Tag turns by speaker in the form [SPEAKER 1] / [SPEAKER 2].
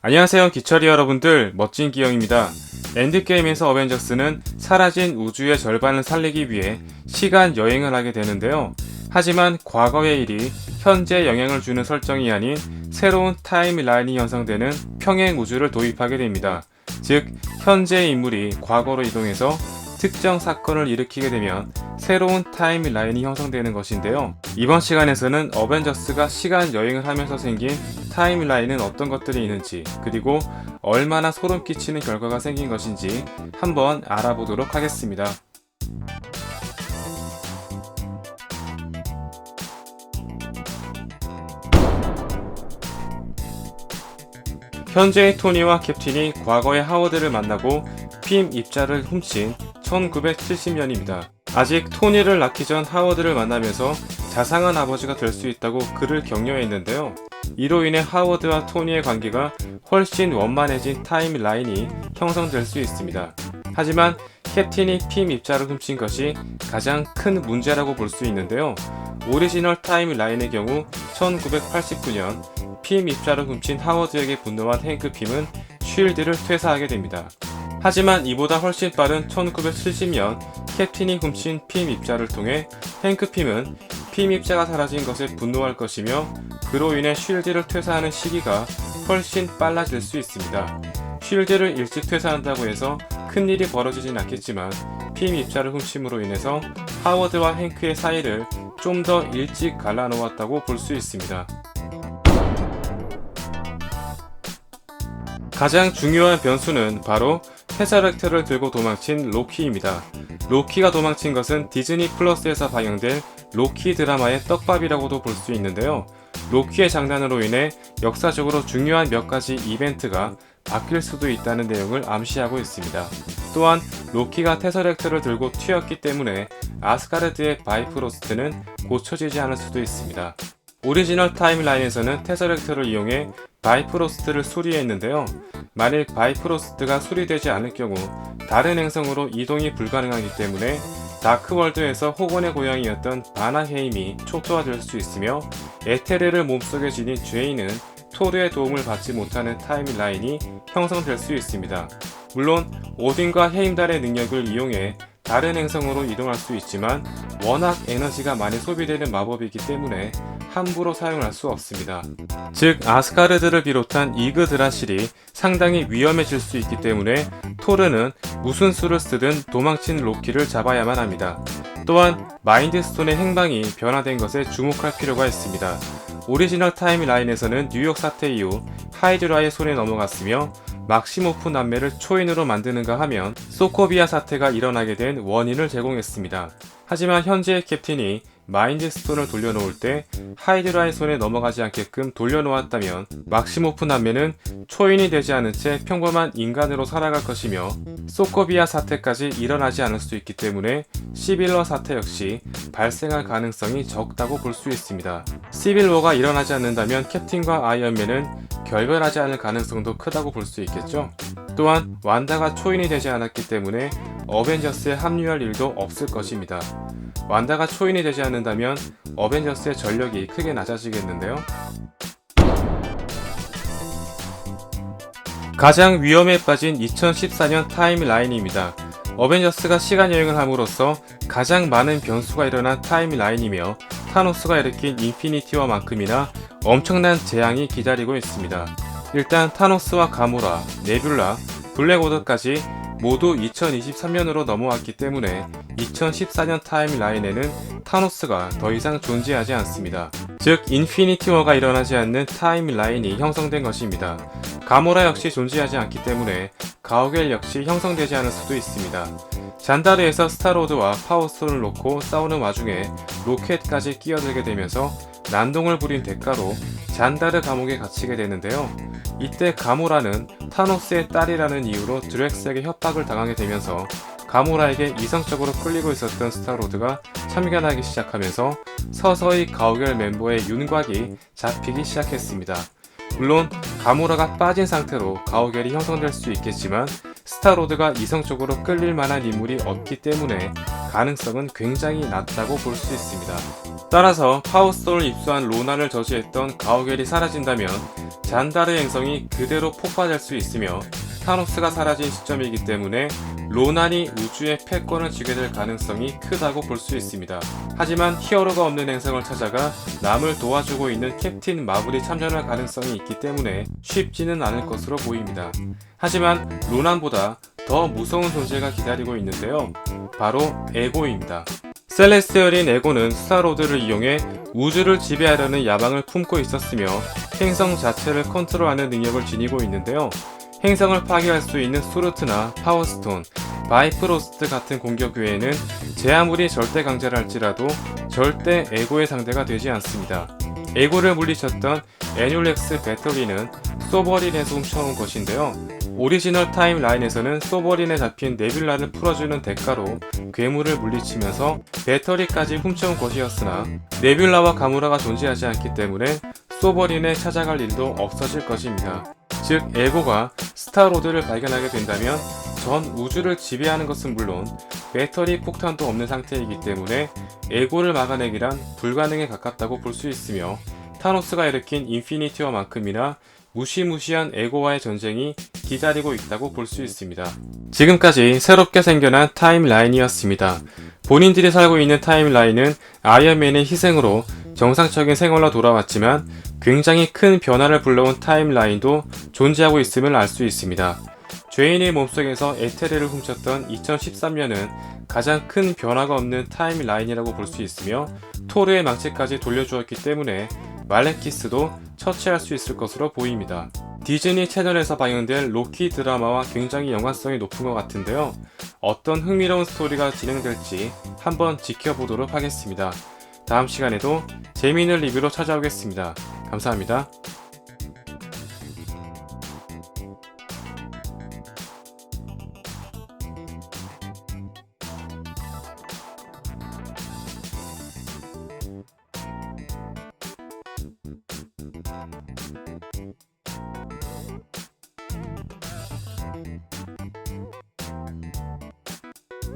[SPEAKER 1] 안녕하세요 기철이 여러분들, 멋진 기영입니다. 엔드게임에서 어벤져스는 사라진 우주의 절반을 살리기 위해 시간 여행을 하게 되는데요. 하지만 과거의 일이 현재에 영향을 주는 설정이 아닌 새로운 타임라인이 형성되는 평행 우주를 도입하게 됩니다. 즉, 현재의 인물이 과거로 이동해서 특정 사건을 일으키게 되면 새로운 타임라인이 형성되는 것인데요. 이번 시간에서는 어벤져스가 시간 여행을 하면서 생긴 타임라인은 어떤 것들이 있는지, 그리고 얼마나 소름 끼치는 결과가 생긴 것인지 한번 알아보도록 하겠습니다. 현재의 토니와 캡틴이 과거의 하워드를 만나고 핌 입자를 훔친 1970년입니다. 아직 토니를 낳기 전 하워드를 만나면서 자상한 아버지가 될 수 있다고 그를 격려했는데요. 이로 인해 하워드와 토니의 관계가 훨씬 원만해진 타임라인이 형성될 수 있습니다. 하지만 캡틴이 핌 입자를 훔친 것이 가장 큰 문제라고 볼 수 있는데요. 오리지널 타임라인의 경우 1989년 핌 입자를 훔친 하워드에게 분노한 행크 핌은 쉴드를 퇴사하게 됩니다. 하지만 이보다 훨씬 빠른 1970년 캡틴이 훔친 핌 입자를 통해 행크 핌은 핌 입자가 사라진 것에 분노할 것이며, 그로 인해 쉴드를 퇴사하는 시기가 훨씬 빨라질 수 있습니다. 쉴드를 일찍 퇴사한다고 해서 큰일이 벌어지진 않겠지만 핌 입자를 훔침으로 인해서 하워드와 행크의 사이를 좀 더 일찍 갈라놓았다고 볼 수 있습니다. 가장 중요한 변수는 바로 테서렉트를 들고 도망친 로키입니다. 로키가 도망친 것은 디즈니 플러스에서 방영된 로키 드라마의 떡밥이라고도 볼 수 있는데요. 로키의 장난으로 인해 역사적으로 중요한 몇 가지 이벤트가 바뀔 수도 있다는 내용을 암시하고 있습니다. 또한 로키가 테서렉트를 들고 튀었기 때문에 아스가르드의 바이프로스트는 고쳐지지 않을 수도 있습니다. 오리지널 타임라인에서는 테서렉트를 이용해 바이프로스트를 수리했는데요. 만일 바이프로스트가 수리되지 않을 경우 다른 행성으로 이동이 불가능하기 때문에 다크월드에서 호건의 고향이었던 바나헤임이 초토화될 수 있으며, 에테르를 몸속에 지닌 죄인은 토르의 도움을 받지 못하는 타임라인이 형성될 수 있습니다. 물론 오딘과 헤임달의 능력을 이용해 다른 행성으로 이동할 수 있지만 워낙 에너지가 많이 소비되는 마법이기 때문에 함부로 사용할 수 없습니다. 즉, 아스가르드를 비롯한 이그드라실이 상당히 위험해질 수 있기 때문에 토르는 무슨 수를 쓰든 도망친 로키를 잡아야만 합니다. 또한 마인드스톤의 행방이 변화된 것에 주목할 필요가 있습니다. 오리지널 타임라인에서는 뉴욕 사태 이후 하이드라의 손에 넘어갔으며, 막시모프 남매를 초인으로 만드는가 하면 소코비아 사태가 일어나게 된 원인을 제공했습니다. 하지만 현재의 캡틴이 마인드스톤을 돌려놓을 때 하이드라의 손에 넘어가지 않게끔 돌려놓았다면 막시모프 남매는 초인이 되지 않은 채 평범한 인간으로 살아갈 것이며, 소코비아 사태까지 일어나지 않을 수 있기 때문에 시빌워 사태 역시 발생할 가능성이 적다고 볼 수 있습니다. 시빌워가 일어나지 않는다면 캡틴과 아이언맨은 결별하지 않을 가능성도 크다고 볼 수 있겠죠. 또한 완다가 초인이 되지 않았기 때문에 어벤져스에 합류할 일도 없을 것입니다. 완다가 초인이 되지 않는다면 어벤져스의 전력이 크게 낮아지겠는데요. 가장 위험에 빠진 2014년 타임라인입니다. 어벤져스가 시간여행을 함으로써 가장 많은 변수가 일어난 타임라인이며, 타노스가 일으킨 인피니티 워만큼이나 엄청난 재앙이 기다리고 있습니다. 일단 타노스와 가모라, 네뷸라, 블랙오더까지 모두 2023년으로 넘어왔기 때문에 2014년 타임라인에는 타노스가 더 이상 존재하지 않습니다. 즉, 인피니티 워가 일어나지 않는 타임라인이 형성된 것입니다. 가모라 역시 존재하지 않기 때문에 가오겔 역시 형성되지 않을 수도 있습니다. 잔다르에서 스타로드와 파워스톤을 놓고 싸우는 와중에 로켓까지 끼어들게 되면서 난동을 부린 대가로 잔다르 감옥에 갇히게 되는데요. 이때 가모라는 타노스의 딸이라는 이유로 드렉스에게 협박을 당하게 되면서 가모라에게 이성적으로 끌리고 있었던 스타로드가 참견하기 시작하면서 서서히 가오겔 멤버의 윤곽이 잡히기 시작했습니다. 물론 가모라가 빠진 상태로 가오겔이 형성될 수 있겠지만 스타로드가 이성적으로 끌릴 만한 인물이 없기 때문에 가능성은 굉장히 낮다고 볼 수 있습니다. 따라서 파워스톤을 입수한 로나를 저지했던 가오갤이 사라진다면 잔달의 행성이 그대로 폭파될 수 있으며 타노스가 사라진 시점이기 때문에 로난이 우주의 패권을 쥐게 될 가능성이 크다고 볼 수 있습니다. 하지만 히어로가 없는 행성을 찾아가 남을 도와주고 있는 캡틴 마블이 참전할 가능성이 있기 때문에 쉽지는 않을 것으로 보입니다. 하지만 로난보다 더 무서운 존재가 기다리고 있는데요. 바로 에고입니다. 셀레스티얼인 에고는 스타로드를 이용해 우주를 지배하려는 야망을 품고 있었으며 행성 자체를 컨트롤하는 능력을 지니고 있는데요. 행성을 파괴할 수 있는 수르트나 파워스톤, 바이프로스트 같은 공격 외에는 제 아무리 절대 강자를 할지라도 절대 에고의 상대가 되지 않습니다. 에고를 물리쳤던 애듈렉스 배터리는 소버린에서 훔쳐온 것인데요. 오리지널 타임라인에서는 소버린에 잡힌 네뷸라를 풀어주는 대가로 괴물을 물리치면서 배터리까지 훔쳐온 것이었으나 네뷸라와 가무라가 존재하지 않기 때문에 소버린에 찾아갈 일도 없어질 것입니다. 즉 에고가 스타로드를 발견하게 된다면 전 우주를 지배하는 것은 물론 배터리 폭탄도 없는 상태이기 때문에 에고를 막아내기란 불가능에 가깝다고 볼 수 있으며 타노스가 일으킨 인피니티 워만큼이나 무시무시한 에고와의 전쟁이 기다리고 있다고 볼 수 있습니다. 지금까지 새롭게 생겨난 타임라인이었습니다. 본인들이 살고 있는 타임라인은 아이언맨의 희생으로 정상적인 생활로 돌아왔지만 굉장히 큰 변화를 불러온 타임라인도 존재하고 있음을 알 수 있습니다. 죄인의 몸속에서 에테르를 훔쳤던 2013년은 가장 큰 변화가 없는 타임라인이라고 볼 수 있으며 토르의 망치까지 돌려주었기 때문에 말레키스도 처치할 수 있을 것으로 보입니다. 디즈니 채널에서 방영될 로키 드라마와 굉장히 연관성이 높은 것 같은데요. 어떤 흥미로운 스토리가 진행될지 한번 지켜보도록 하겠습니다. 다음 시간에도 재미있는 리뷰로 찾아오겠습니다. 감사합니다.